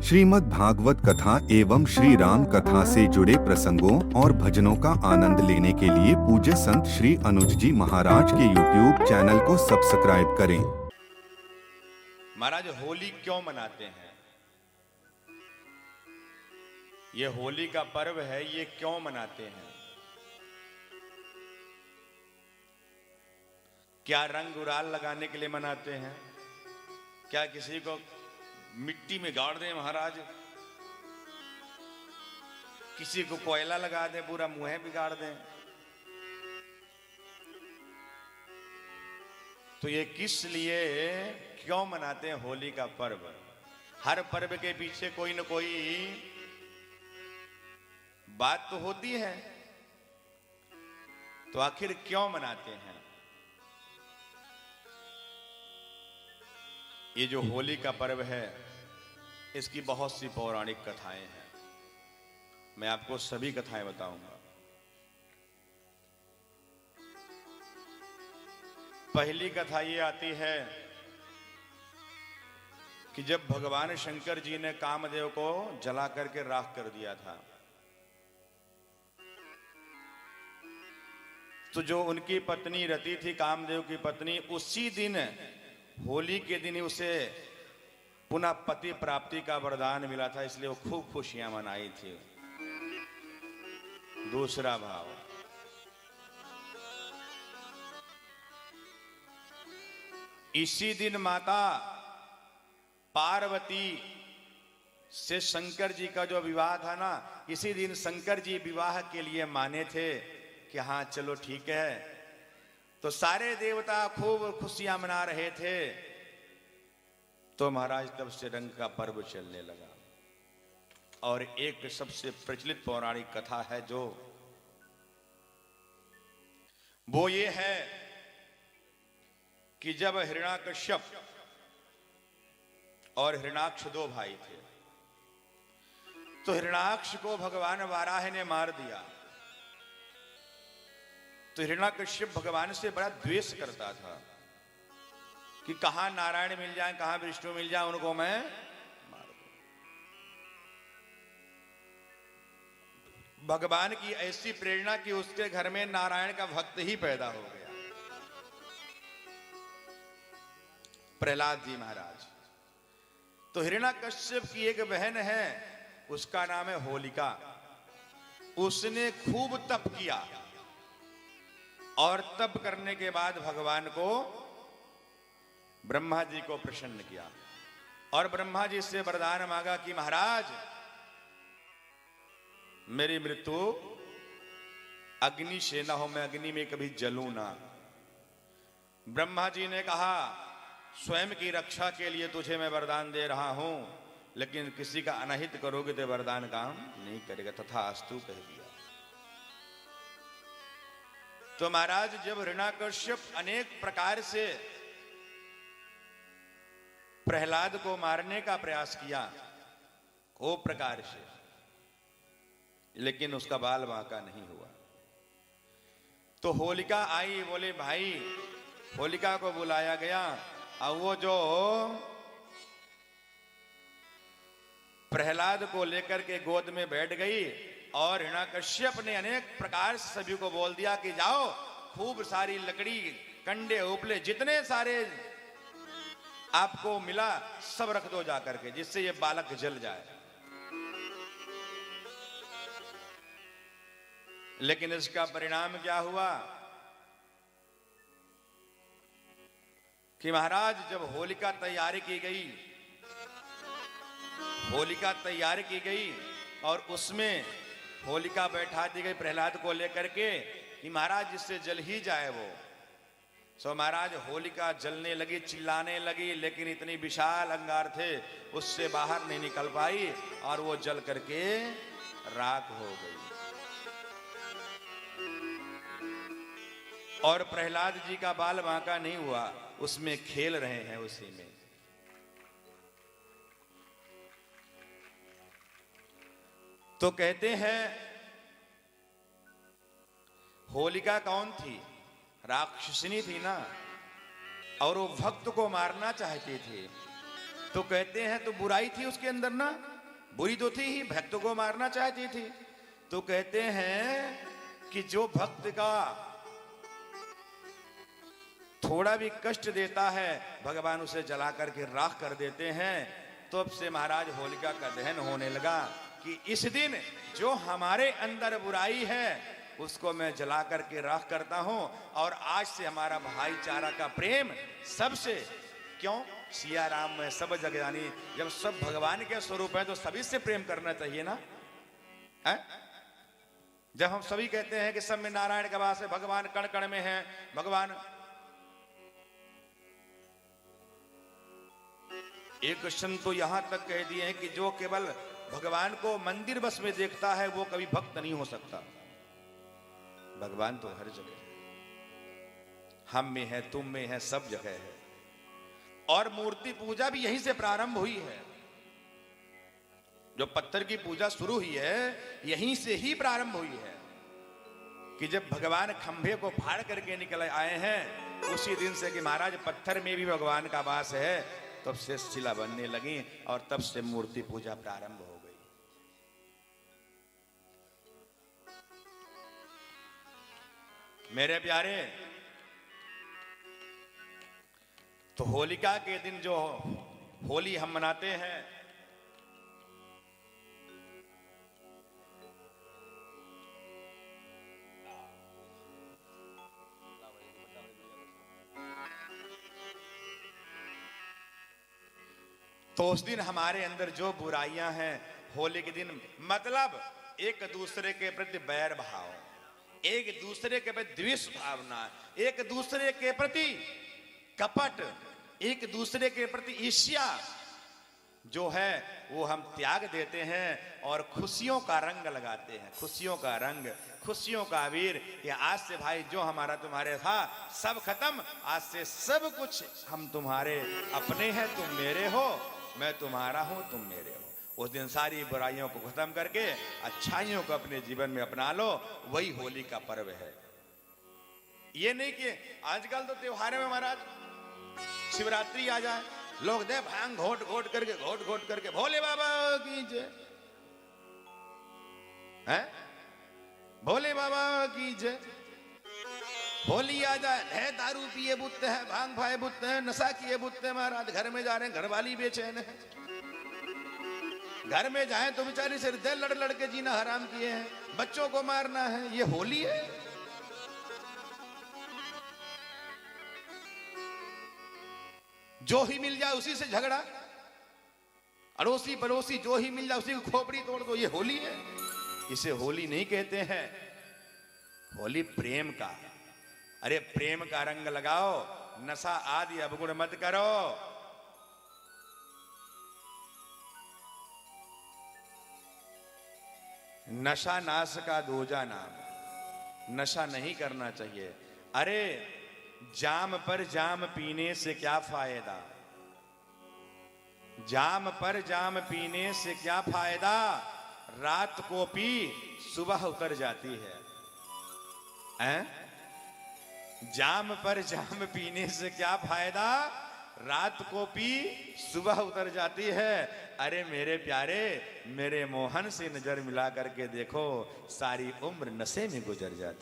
श्रीमद् भागवत कथा एवं श्री राम कथा से जुड़े प्रसंगों और भजनों का आनंद लेने के लिए पूज्य संत श्री अनुज जी महाराज के YouTube चैनल को सब्सक्राइब करें। महाराज होली क्यों मनाते हैं? ये होली का पर्व है, ये क्यों मनाते हैं? क्या रंग गुलाल लगाने के लिए मनाते हैं? क्या किसी को मिट्टी में गाड़ दें महाराज? किसी को कोयला लगा दें, पूरा मुंह बिगाड़ दें? तो ये किस लिए क्यों मनाते हैं होली का पर्व? हर पर्व के पीछे कोई न कोई बात तो होती है। तो आखिर क्यों मनाते हैं? ये जो होली का पर्व है, इसकी बहुत सी पौराणिक कथाएं हैं। मैं आपको सभी कथाएं बताऊंगा। पहली कथा ये आती है कि जब भगवान शंकर जी ने कामदेव को जला करके राख कर दिया था, तो जो उनकी पत्नी रति थी, कामदेव की पत्नी, उसी दिन होली के दिन उसे पुनः पति प्राप्ति का वरदान मिला था, इसलिए वो खूब खुशियां मनाई थी। दूसरा भाव, इसी दिन माता पार्वती से शंकर जी का जो विवाह था ना, इसी दिन शंकर जी विवाह के लिए माने थे कि हाँ चलो ठीक है। तो सारे देवता खूब खुशियां मना रहे थे। तो महाराज तब से रंग का पर्व चलने लगा। और एक सबसे प्रचलित पौराणिक कथा है जो वो ये है कि जब हिरण्याकश्यप और हिरण्याक्ष दो भाई थे, तो हिरण्याक्ष को भगवान वाराह ने मार दिया। तो हिरण्याकश्यप भगवान से बड़ा द्वेष करता था कि कहां नारायण मिल जाए, कहां विष्णु मिल जाए, उनको मैं मार दूं। भगवान की ऐसी प्रेरणा कि उसके घर में नारायण का भक्त ही पैदा हो गया, प्रहलाद जी महाराज। तो हिरण्याकश्यप की एक बहन है, उसका नाम है होलिका। उसने खूब तप किया और तप करने के बाद भगवान को, ब्रह्मा जी को प्रसन्न किया और ब्रह्मा जी से वरदान मांगा कि महाराज मेरी मृत्यु अग्नि से ना हो, मैं अग्नि में कभी जलूं ना। ब्रह्मा जी ने कहा स्वयं की रक्षा के लिए तुझे मैं वरदान दे रहा हूं, लेकिन किसी का अनहित करोगे तो वरदान काम नहीं करेगा। तथास्तु कह दिया। तो महाराज जब हिरण्याकश्यप अनेक प्रकार से प्रहलाद को मारने का प्रयास किया, खूब प्रकार से, लेकिन उसका बाल बांका नहीं हुआ। तो होलिका आई, बोले भाई, होलिका को बुलाया गया। और वो जो प्रहलाद को लेकर के गोद में बैठ गई और हिरण्याकश्यप ने अनेक प्रकार से सभी को बोल दिया कि जाओ, खूब सारी लकड़ी, कंडे, उपले, जितने सारे आपको मिला सब रख दो जाकर के, जिससे ये बालक जल जाए। लेकिन इसका परिणाम क्या हुआ कि महाराज जब होलिका तैयारी की गई, होलिका तैयार की गई और उसमें होलिका बैठा दी गई प्रहलाद को लेकर के कि महाराज जिससे जल ही जाए वो। सो महाराज होलिका जलने लगी, चिल्लाने लगी, लेकिन इतनी विशाल अंगार थे उससे बाहर नहीं निकल पाई और वो जल करके राख हो गई। और प्रहलाद जी का बाल बांका नहीं हुआ, उसमें खेल रहे हैं उसी में। तो कहते हैं होलिका कौन थी? राक्षसिनी थी ना, और वो भक्त को मारना चाहती थी। तो कहते हैं तो बुराई थी उसके अंदर ना, बुरी तो थी ही, भक्त को मारना चाहती थी। तो कहते हैं कि जो भक्त का थोड़ा भी कष्ट देता है भगवान उसे जला करके राख कर देते हैं। तो अब से महाराज होलिका का दहन होने लगा कि इस दिन जो हमारे अंदर बुराई है उसको मैं जला करके राख करता हूं, और आज से हमारा भाईचारा का प्रेम सबसे, क्यों सिया राम में सब जगजानी, जब सब भगवान के स्वरूप है तो सभी से प्रेम करना चाहिए ना है? जब हम सभी कहते हैं कि सब में नारायण का वास है, भगवान कण कण में है, भगवान, एक संत तो यहां तक कह दिए हैं कि जो केवल भगवान को मंदिर बस में देखता है वो कभी भक्त नहीं हो सकता। भगवान तो हर जगह है, हम में है, तुम में है, सब जगह है। और मूर्ति पूजा भी यहीं से प्रारंभ हुई है। जो पत्थर की पूजा शुरू हुई है यहीं से ही प्रारंभ हुई है कि जब भगवान खंभे को फाड़ करके निकल आए हैं, उसी दिन से कि महाराज पत्थर में भी भगवान का वास है, तब से शिला बनने लगी और तब से मूर्ति पूजा प्रारंभ हो गई। मेरे प्यारे, तो होलिका के दिन जो होली हम मनाते हैं, तो उस दिन हमारे अंदर जो बुराइयां हैं, होली के दिन मतलब एक दूसरे के प्रति बैर भाव, एक दूसरे के प्रति द्वेष भावना, एक दूसरे के प्रति कपट, एक दूसरे के प्रति ईर्ष्या जो है वो हम त्याग देते हैं और खुशियों का रंग लगाते हैं। खुशियों का रंग, खुशियों का अबीर। ये आज से भाई जो हमारा तुम्हारे था सब खत्म, आज से सब कुछ हम तुम्हारे अपने हैं, तुम मेरे हो, मैं तुम्हारा हूं, तुम मेरे हो। उस दिन सारी बुराइयों को खत्म करके अच्छाइयों को अपने जीवन में अपना लो, वही होली का पर्व है। ये नहीं कि आजकल तो त्योहार में महाराज शिवरात्रि आ जाए, लोग दे भांग घोट घोट करके भोले बाबा की जय, हैं भोले बाबा की जय। होली आ जाए, है दारू पिए बुत्ते हैं, भांग भाए बुत्ते हैं, नशा किए बुत्ते हैं महाराज, घर में जा रहे हैं, घरवाली बेचैन है, घर में जाए तो बेचारी सिर दे लड़ लड़ के जीना हराम किए हैं, बच्चों को मारना है। ये होली है? जो ही मिल जाए उसी से झगड़ा, अड़ोसी पड़ोसी जो ही मिल जाए उसी को खोपड़ी तोड़ दो, ये होली है? इसे होली नहीं कहते हैं, होली प्रेम का। अरे प्रेम का रंग लगाओ, नशा आदि अवगुण मत करो। नशा नाश का दूजा नाम, नशा नहीं करना चाहिए। अरे जाम पर जाम पीने से क्या फायदा, जाम पर जाम पीने से क्या फायदा, रात को पी सुबह उतर जाती है, हैं? जाम पर जाम पीने से क्या फायदा, रात को पी सुबह उतर जाती है। अरे मेरे प्यारे, मेरे मोहन से नजर मिला करके देखो, सारी उम्र नशे में गुजर जाती